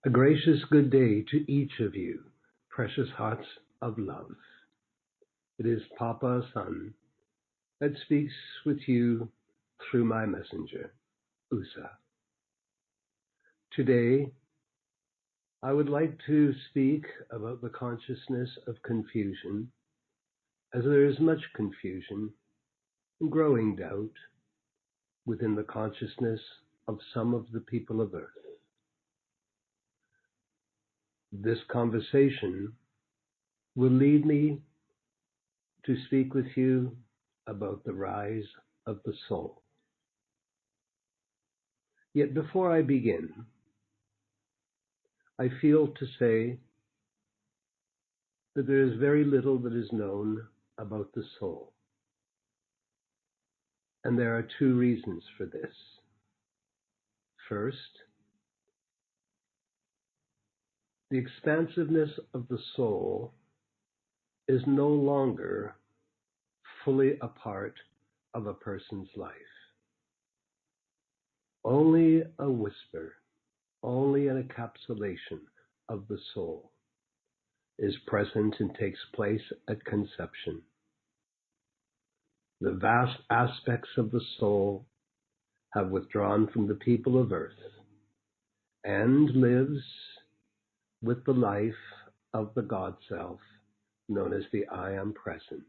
A gracious good day to each of you, precious hearts of love. It is Papa Asun that speaks with you through my messenger, Usa. Today, I would like to speak about the consciousness of confusion, as there is much confusion and growing doubt within the consciousness of some of the people of Earth. This conversation will lead me to speak with you about the rise of the soul. Yet before I begin, I feel to say that there is very little that is known about the soul. And there are two reasons for this. First, the expansiveness of the soul is no longer fully a part of a person's life. Only a whisper, only an encapsulation of the soul is present and takes place at conception. The vast aspects of the soul have withdrawn from the people of Earth and lives with the life of the God Self, known as the I Am Presence.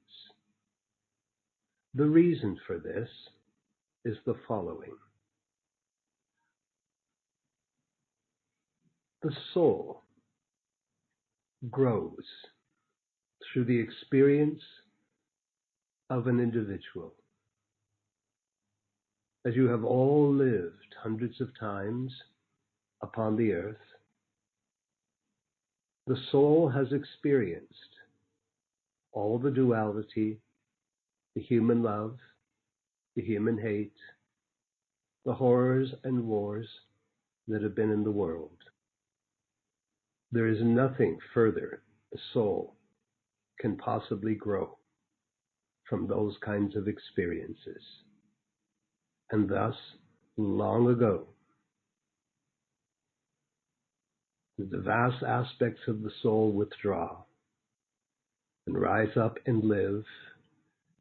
The reason for this is the following. The soul grows through the experience of an individual. As you have all lived hundreds of times upon the earth, the soul has experienced all the duality, the human love, the human hate, the horrors and wars that have been in the world. There is nothing further the soul can possibly grow from those kinds of experiences. And thus, long ago, the vast aspects of the soul withdraw and rise up and live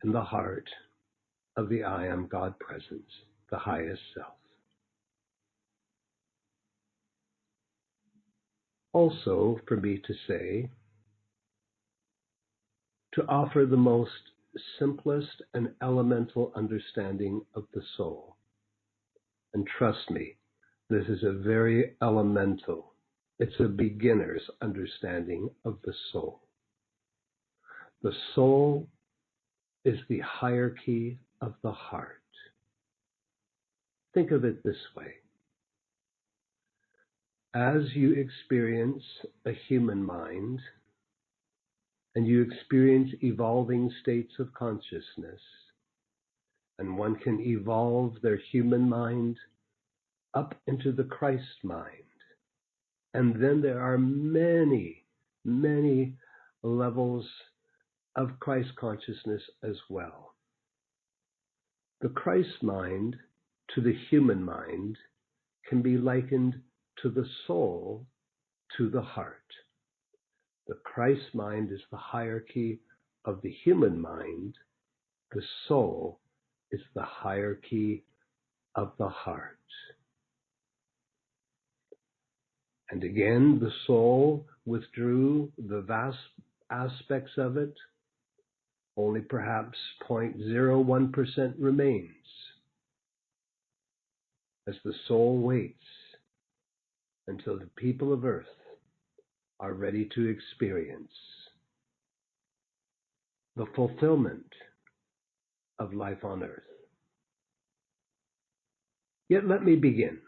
in the heart of the I Am God Presence, the highest self. Also, for me to say, to offer the most simplest and elemental understanding of the soul. And trust me, this is a very elemental, it's a beginner's understanding of the soul. The soul is the hierarchy of the heart. Think of it this way. As you experience a human mind, and you experience evolving states of consciousness, and one can evolve their human mind up into the Christ mind. And then there are many, many levels of Christ consciousness as well. The Christ mind to the human mind can be likened to the soul to the heart. The Christ mind is the hierarchy of the human mind. The soul is the hierarchy of the heart. And again, the soul withdrew the vast aspects of it. Only perhaps 0.01% remains as the soul waits until the people of Earth are ready to experience the fulfillment of life on Earth. Yet let me begin.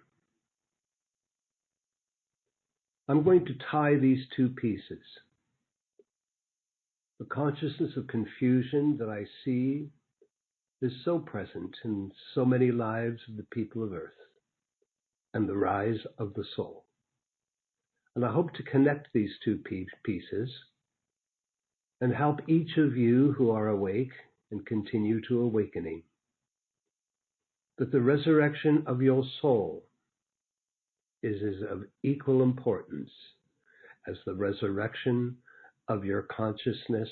I'm going to tie these two pieces. The consciousness of confusion that I see is so present in so many lives of the people of Earth, and the rise of the soul. And I hope to connect these two pieces and help each of you who are awake and continue to awakening, that the resurrection of your soul is of equal importance as the resurrection of your consciousness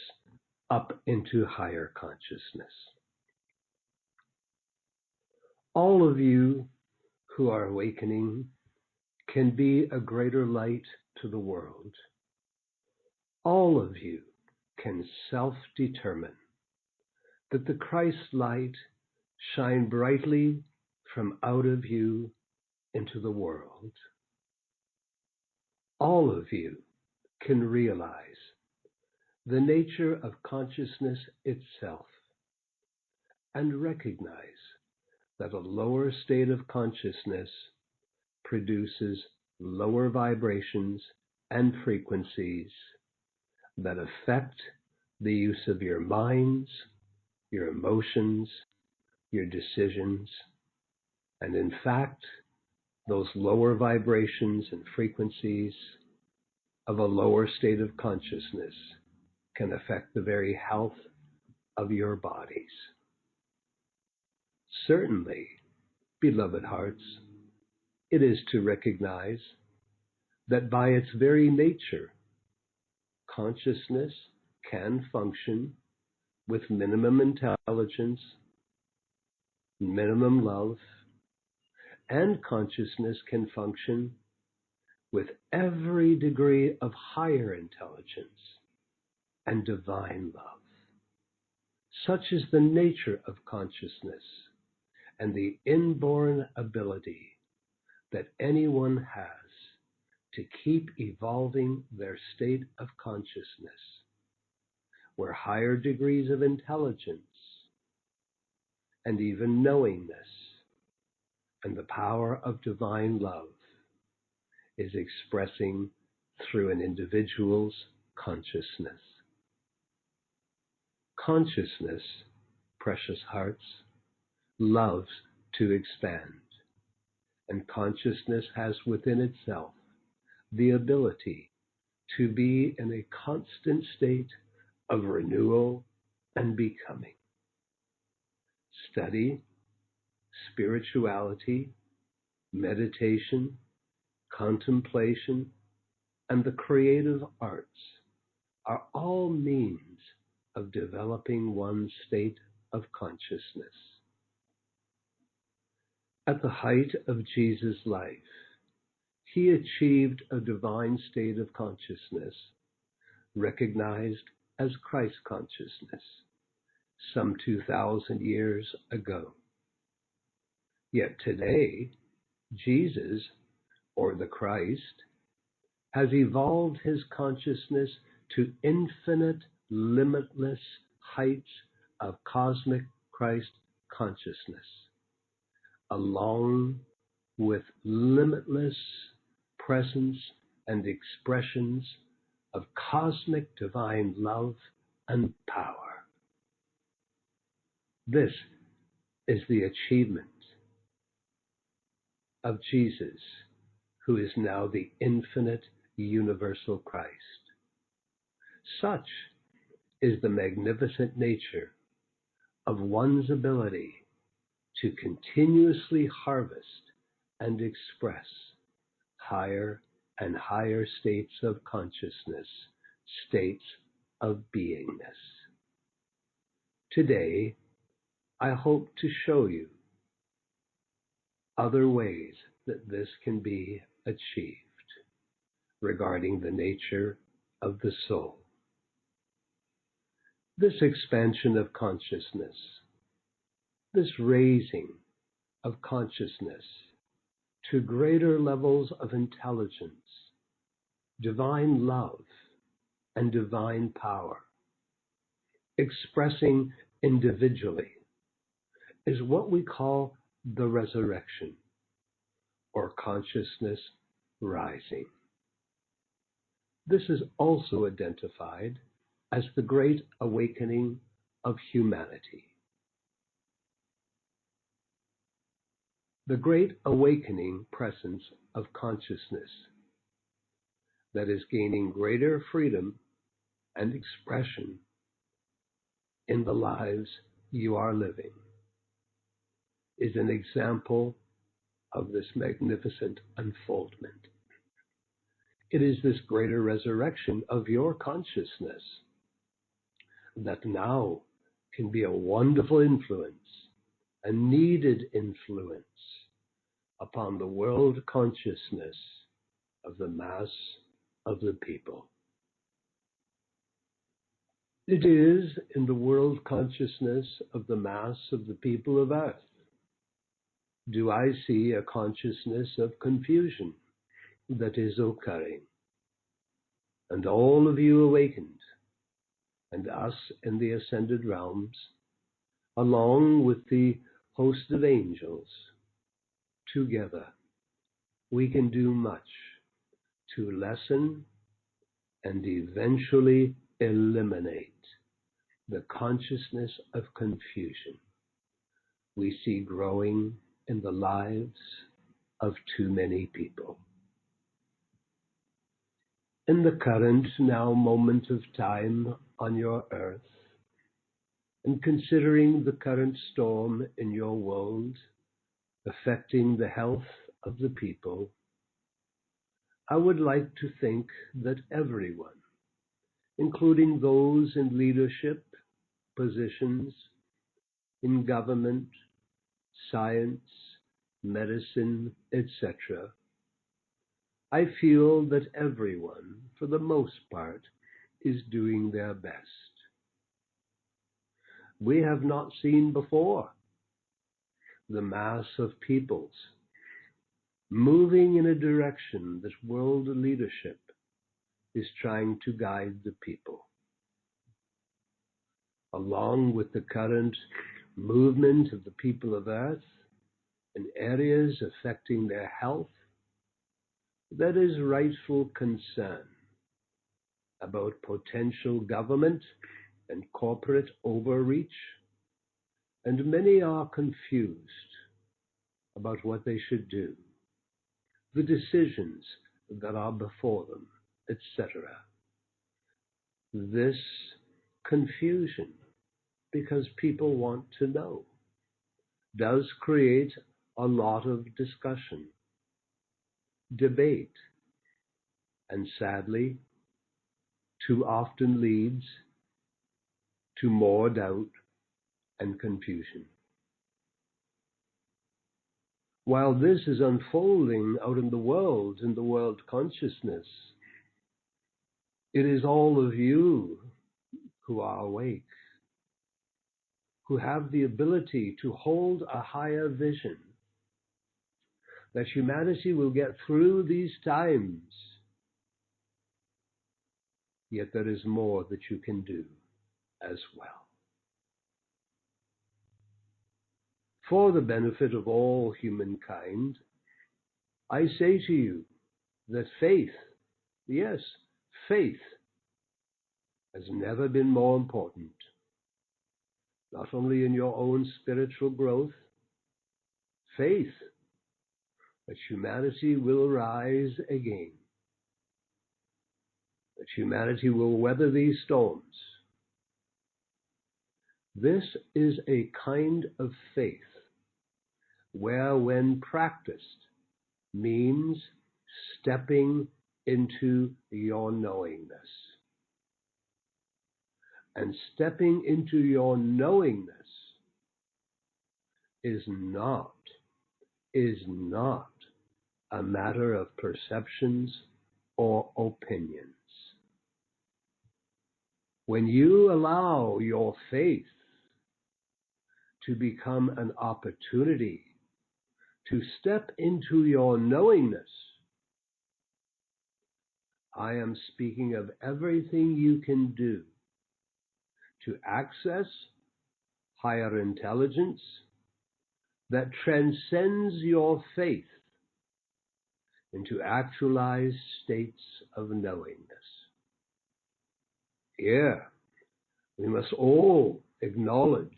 up into higher consciousness. All of you who are awakening can be a greater light to the world. All of you can self-determine that the Christ light shine brightly from out of you into the world. All of you can realize the nature of consciousness itself and recognize that a lower state of consciousness produces lower vibrations and frequencies that affect the use of your minds, your emotions, your decisions, and in fact, those lower vibrations and frequencies of a lower state of consciousness can affect the very health of your bodies. Certainly, beloved hearts, it is to recognize that by its very nature, consciousness can function with minimum intelligence, minimum love, and consciousness can function with every degree of higher intelligence and divine love. Such is the nature of consciousness and the inborn ability that anyone has to keep evolving their state of consciousness, where higher degrees of intelligence and even knowingness and the power of divine love is expressing through an individual's consciousness. Consciousness, precious hearts, loves to expand, and consciousness has within itself the ability to be in a constant state of renewal and becoming. Study, spirituality, meditation, contemplation, and the creative arts are all means of developing one's state of consciousness. At the height of Jesus' life, he achieved a divine state of consciousness, recognized as Christ consciousness, some 2,000 years ago. Yet today, Jesus, or the Christ, has evolved his consciousness to infinite, limitless heights of cosmic Christ consciousness, along with limitless presence and expressions of cosmic divine love and power. This is the achievement of Jesus, who is now the infinite universal Christ. Such is the magnificent nature of one's ability to continuously harvest and express higher and higher states of consciousness, states of beingness. Today, I hope to show you other ways that this can be achieved regarding the nature of the soul. This expansion of consciousness, this raising of consciousness to greater levels of intelligence, divine love, and divine power, expressing individually, is what we call the resurrection, or consciousness rising. This is also identified as the great awakening of humanity. The great awakening presence of consciousness that is gaining greater freedom and expression in the lives you are living is an example of this magnificent unfoldment. It is this greater resurrection of your consciousness that now can be a wonderful influence, a needed influence upon the world consciousness of the mass of the people. It is in the world consciousness of the mass of the people of earth do I see a consciousness of confusion that is occurring. And all of you awakened, and us in the ascended realms, along with the host of angels, together we can do much to lessen and eventually eliminate the consciousness of confusion we see growing in the lives of too many people. In the current now moment of time on your earth, and considering the current storm in your world affecting the health of the people, I would like to think that everyone, including those in leadership positions, in government, science, medicine, etc., I feel that everyone, for the most part, is doing their best. We have not seen before the mass of peoples moving in a direction that world leadership is trying to guide the people. Along with the current movement of the people of earth in areas affecting their health, that is rightful concern about potential government and corporate overreach, and many are confused about what they should do, the decisions that are before them, etc. This confusion, because people want to know, does create a lot of discussion, debate, and sadly, too often leads to more doubt and confusion. While this is unfolding out in the world consciousness, it is all of you who are awake, who have the ability to hold a higher vision, that humanity will get through these times. Yet there is more that you can do as well. For the benefit of all humankind, I say to you that faith, yes, faith, has never been more important, not only in your own spiritual growth, faith that humanity will rise again, that humanity will weather these storms. This is a kind of faith where, when practiced, means stepping into your knowingness. And stepping into your knowingness is not a matter of perceptions or opinions. When you allow your faith to become an opportunity to step into your knowingness, I am speaking of everything you can do to access higher intelligence that transcends your faith into actualized states of knowingness. Here, we must all acknowledge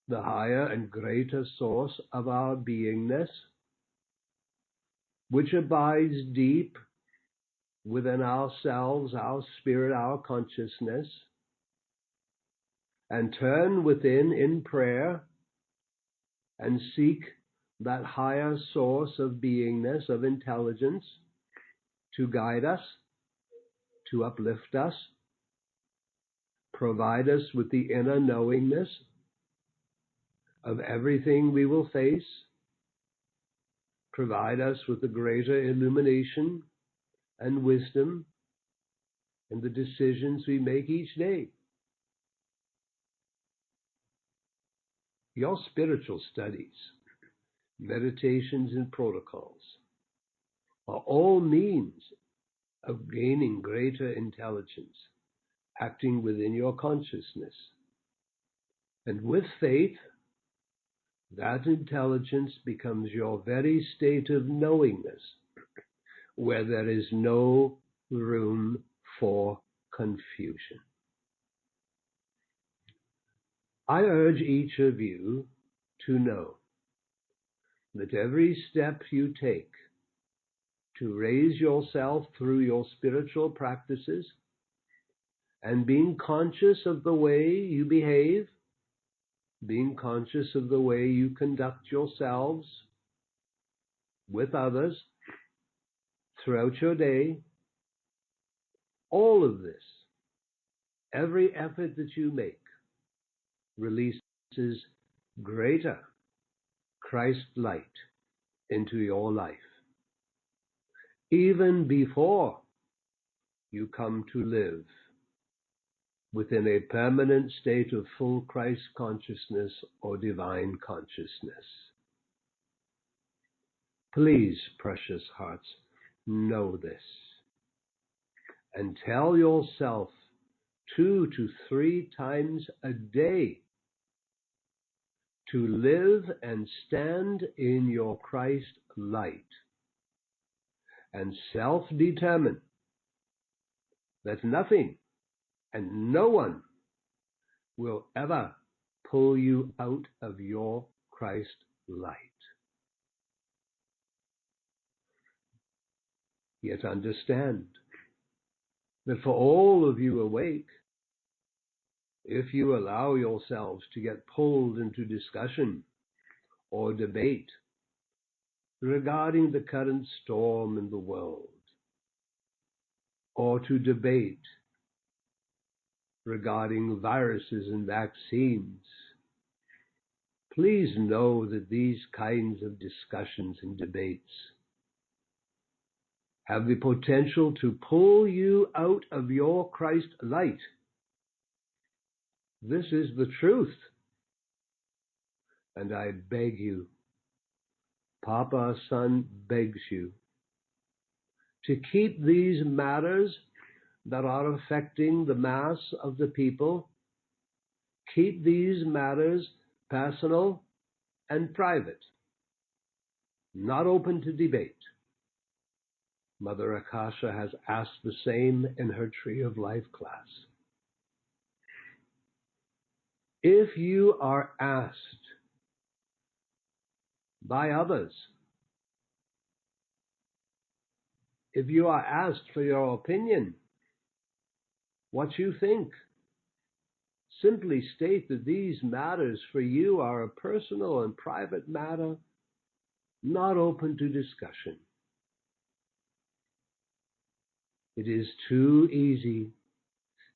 the higher and greater source of our beingness, which abides deep within ourselves, our spirit, our consciousness, and turn within in prayer and seek that higher source of beingness, of intelligence, to guide us, to uplift us, provide us with the inner knowingness of everything we will face, provide us with the greater illumination and wisdom in the decisions we make each day. Your spiritual studies, meditations, and protocols are all means of gaining greater intelligence, acting within your consciousness. And with faith, that intelligence becomes your very state of knowingness, where there is no room for confusion. I urge each of you to know that every step you take to raise yourself through your spiritual practices and being conscious of the way you behave, being conscious of the way you conduct yourselves with others throughout your day, all of this, every effort that you make, releases greater Christ light into your life, even before you come to live within a permanent state of full Christ consciousness or divine consciousness. Please, precious hearts, know this and tell yourself 2 to 3 times a day to live and stand in your Christ light, and self-determine that nothing and no one will ever pull you out of your Christ light. Yet understand that for all of you awake, if you allow yourselves to get pulled into discussion or debate regarding the current storm in the world, or to debate regarding viruses and vaccines, please know that these kinds of discussions and debates have the potential to pull you out of your Christ light. This is the truth. And I beg you, Papa Asun begs you, to keep these matters that are affecting the mass of the people, keep these matters personal and private, not open to debate. Mother Akasha has asked the same in her Tree of Life class. If you are asked by others, if you are asked for your opinion, what you think, simply state that these matters for you are a personal and private matter, not open to discussion. It is too easy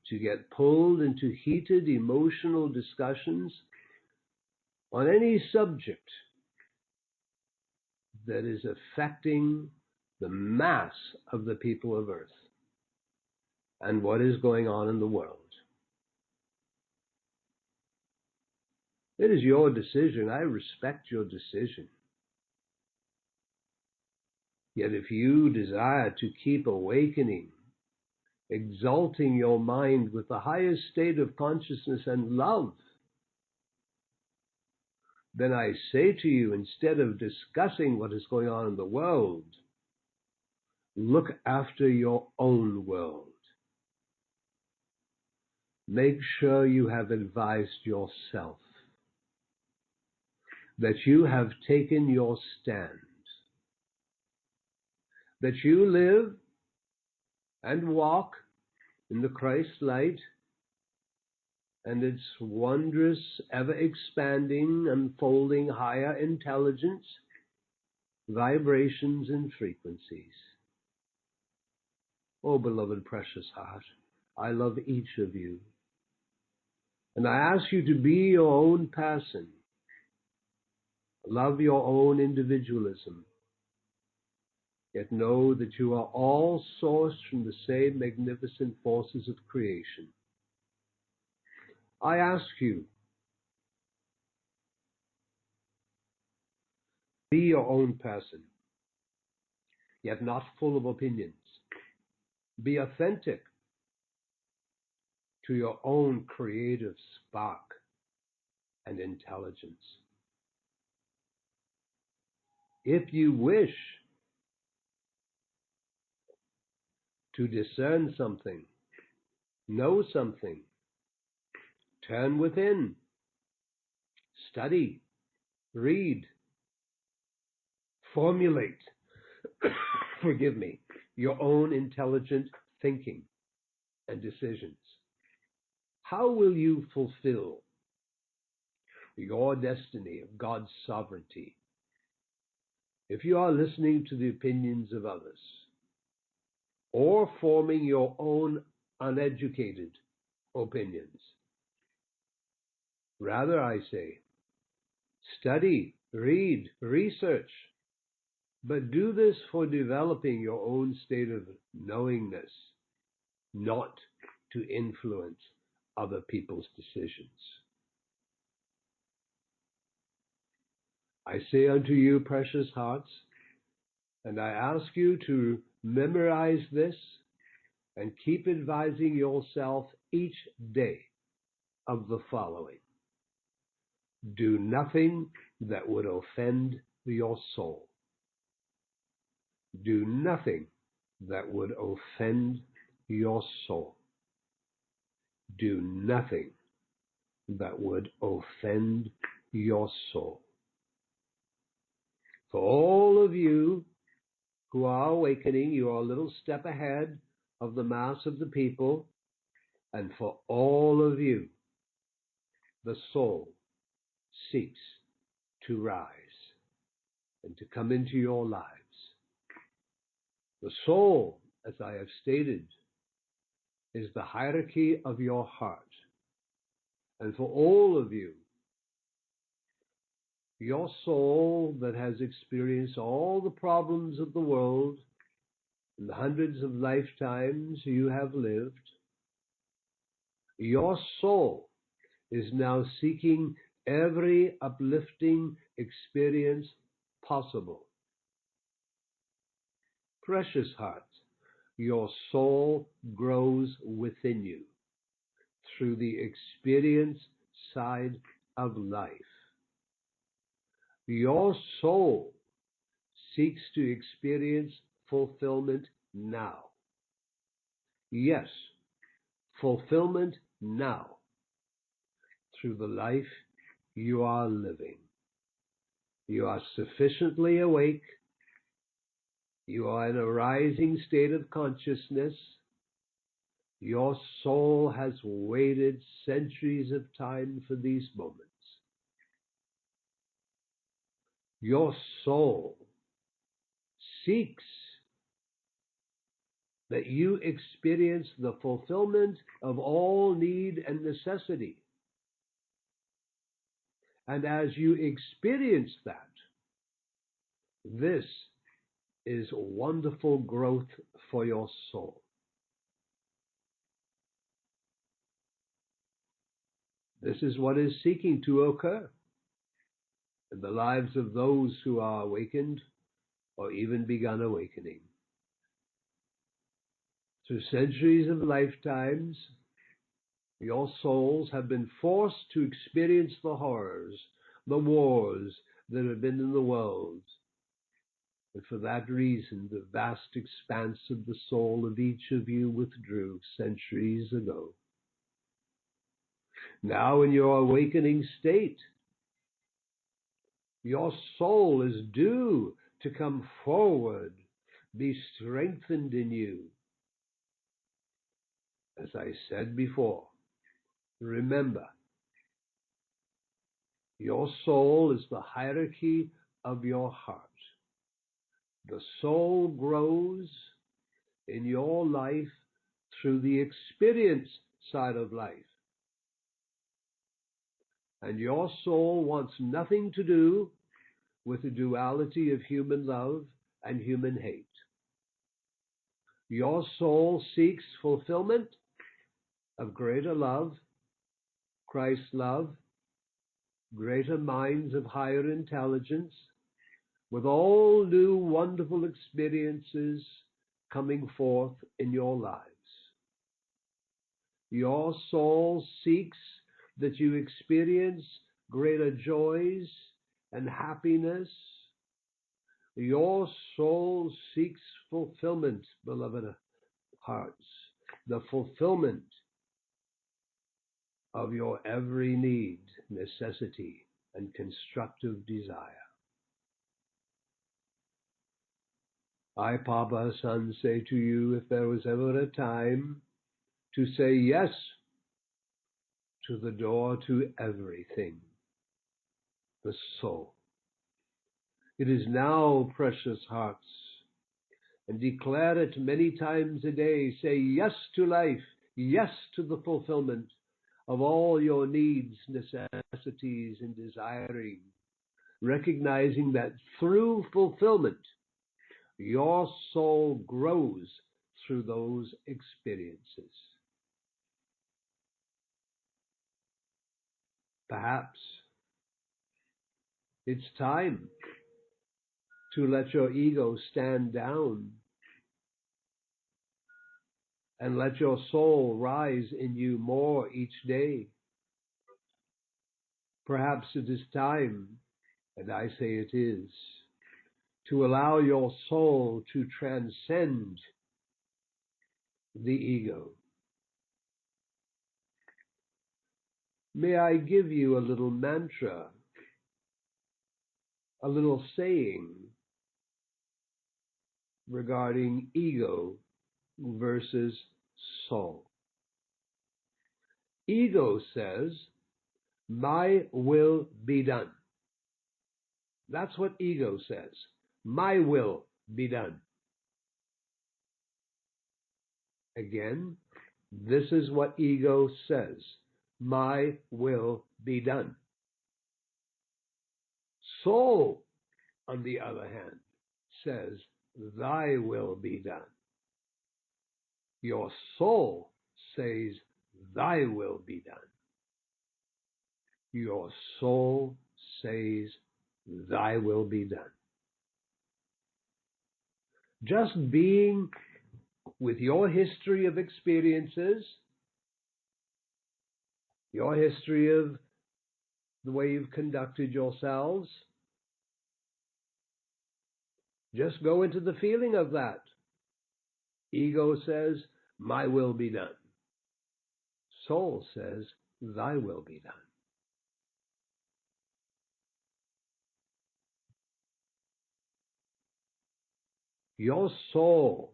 to get pulled into heated emotional discussions on any subject that is affecting the mass of the people of Earth and what is going on in the world. It is your decision. I respect your decision. Yet if you desire to keep awakening, exalting your mind with the highest state of consciousness and love, then I say to you, instead of discussing what is going on in the world, look after your own world. Make sure you have advised yourself, that you have taken your stand, that you live and walk in the Christ light and its wondrous, ever-expanding, unfolding higher intelligence vibrations and frequencies. Oh, beloved precious heart, I love each of you. And I ask you to be your own person. Love your own individualism. Yet know that you are all sourced from the same magnificent forces of creation. I ask you, be your own person, yet not full of opinions. Be authentic to your own creative spark and intelligence. If you wish to discern something, know something, turn within, study, read, formulate, forgive me, your own intelligent thinking and decisions. How will you fulfill your destiny of God's sovereignty if you are listening to the opinions of others or forming your own uneducated opinions? Rather, I say, study, read, research, but do this for developing your own state of knowingness, not to influence other people's decisions. I say unto you, precious hearts, and I ask you to memorize this and keep advising yourself each day of the following. Do nothing that would offend your soul. Do nothing that would offend your soul. Do nothing that would offend your soul. For all of you who are awakening, you are a little step ahead of the mass of the people, and for all of you, the soul seeks to rise and to come into your lives. The soul, as I have stated, is the hierarchy of your heart. And for all of you, your soul that has experienced all the problems of the world in the hundreds of lifetimes you have lived, your soul is now seeking every uplifting experience possible. Precious heart, your soul grows within you through the experience side of life. Your soul seeks to experience fulfillment now. Yes, fulfillment now through the life you are living. You are sufficiently awake. You are in a rising state of consciousness. Your soul has waited centuries of time for these moments. Your soul seeks that you experience the fulfillment of all need and necessity. And as you experience that, this is wonderful growth for your soul. This is what is seeking to occur in the lives of those who are awakened or even begun awakening. Through centuries of lifetimes, your souls have been forced to experience the horrors, the wars that have been in the world. And for that reason, the vast expanse of the soul of each of you withdrew centuries ago. Now in your awakening state, your soul is due to come forward, be strengthened in you. As I said before, remember, your soul is the hierarchy of your heart. The soul grows in your life through the experience side of life. And your soul wants nothing to do with the duality of human love and human hate. Your soul seeks fulfillment of greater love, Christ's love, greater minds of higher intelligence, with all new wonderful experiences coming forth in your lives. Your soul seeks that you experience greater joys and happiness. Your soul seeks fulfillment, beloved hearts, the fulfillment of your every need, necessity, and constructive desire. I, Papa, Son, say to you, if there was ever a time to say yes to the door to everything, the soul, it is now, precious hearts, and declare it many times a day. Say yes to life, yes to the fulfillment of all your needs, necessities, and desiring, recognizing that through fulfillment, your soul grows through those experiences. Perhaps it's time to let your ego stand down and let your soul rise in you more each day. Perhaps it is time, and I say it is, to allow your soul to transcend the ego. May I give you a little mantra, a little saying regarding ego versus soul. Ego says, my will be done. That's what ego says. My will be done. Again, this is what ego says. My will be done. Soul, on the other hand, says, thy will be done. Your soul says, thy will be done. Your soul says, thy will be done. Just being with your history of experiences, your history of the way you've conducted yourselves, just go into the feeling of that. Ego says, my will be done. Soul says, thy will be done. Your soul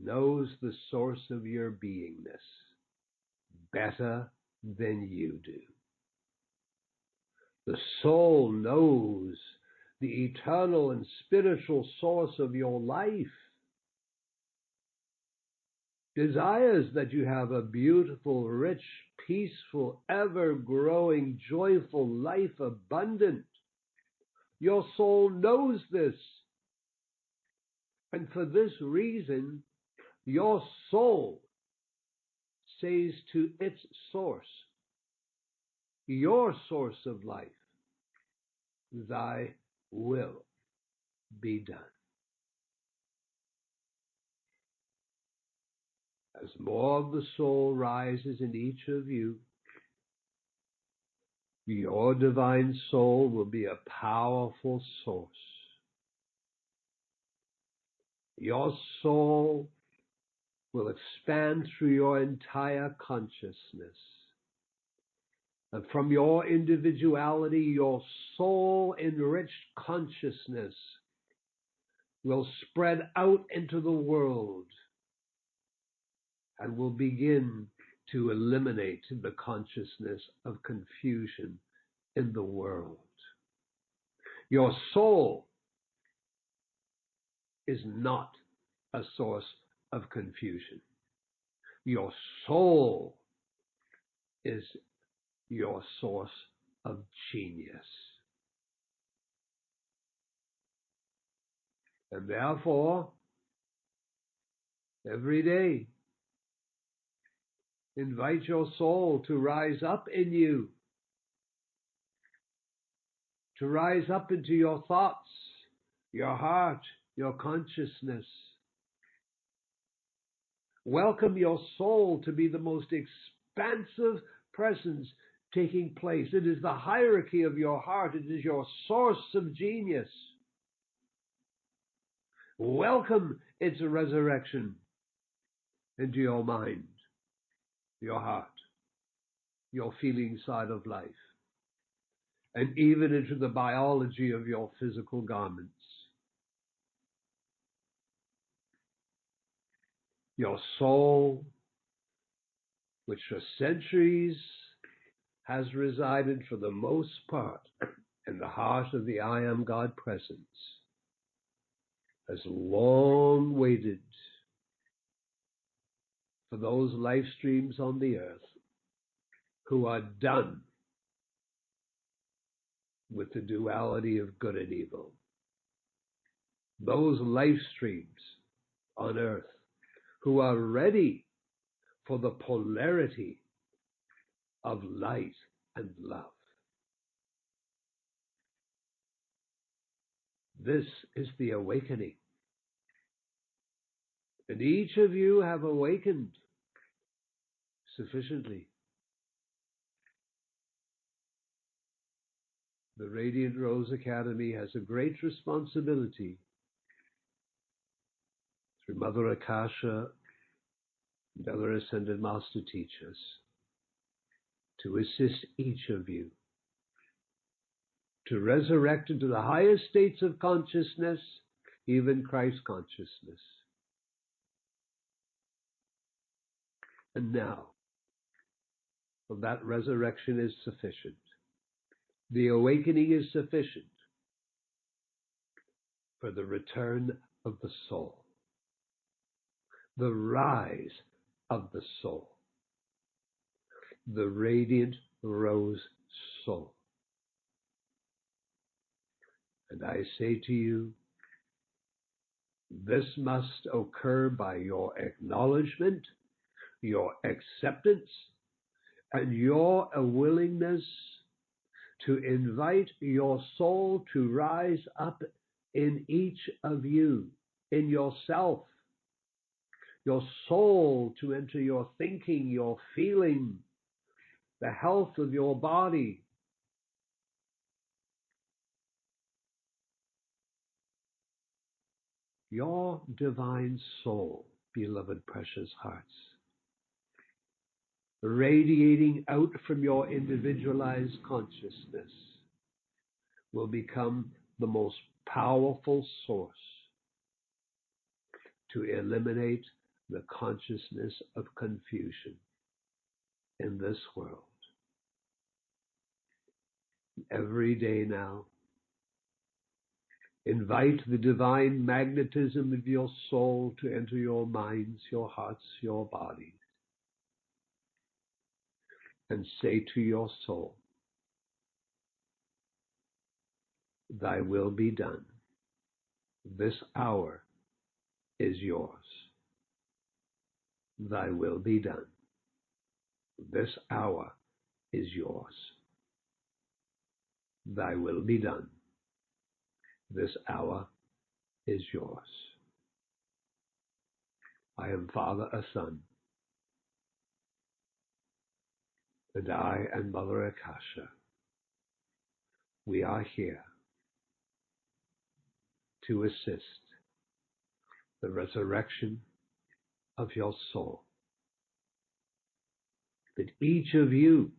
knows the source of your beingness better than you do. The soul knows the eternal and spiritual source of your life, desires that you have a beautiful, rich, peaceful, ever-growing, joyful life, abundant. Your soul knows this. And for this reason, your soul says to its source, your source of life, thy will be done. As more of the soul rises in each of you, your divine soul will be a powerful source. Your soul will expand through your entire consciousness. And from your individuality, your soul-enriched consciousness will spread out into the world and will begin to eliminate the consciousness of confusion in the world. Your soul is not a source of confusion. Your soul is your source of genius. And therefore, every day, invite your soul to rise up in you, to rise up into your thoughts, your heart, your consciousness. Welcome your soul to be the most expansive presence taking place. It is the hierarchy of your heart. It is your source of genius. Welcome its resurrection into your mind, your heart, your feeling side of life, and even into the biology of your physical garments. Your soul, which for centuries has resided for the most part in the heart of the I Am God presence, has long waited for those life streams on the earth who are done with the duality of good and evil. Those life streams on earth who are ready for the polarity of light and love. This is the awakening. And each of you have awakened sufficiently. The Radiant Rose Academy has a great responsibility through Mother Akasha and other Ascended Master Teachers to assist each of you to resurrect into the highest states of consciousness, even Christ consciousness. And now, that resurrection is sufficient. The awakening is sufficient for the return of the soul, the rise of the soul, the radiant rose soul. And I say to you, this must occur by your acknowledgement, your acceptance, and your willingness to invite your soul to rise up in each of you, in yourself, your soul to enter your thinking, your feeling, the health of your body. Your divine soul, beloved precious hearts, radiating out from your individualized consciousness, will become the most powerful source to eliminate the consciousness of confusion in this world. Every day now, invite the divine magnetism of your soul to enter your minds, your hearts, your bodies, and say to your soul, thy will be done. This hour is yours. Thy will be done. This hour is yours. Thy will be done. This hour is yours. I am Father Asun, and I and Mother Akasha, we are here to assist the resurrection of your soul, that each of you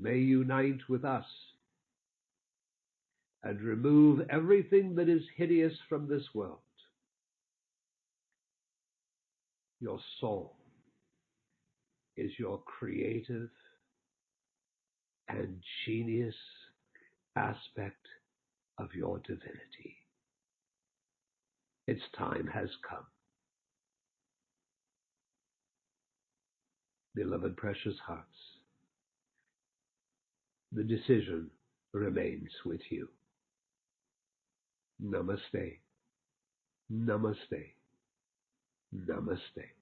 may unite with us and remove everything that is hideous from this world. Your soul is your creative and genius aspect of your divinity. Its time has come. Beloved precious hearts, the decision remains with you. Namaste. Namaste. Namaste.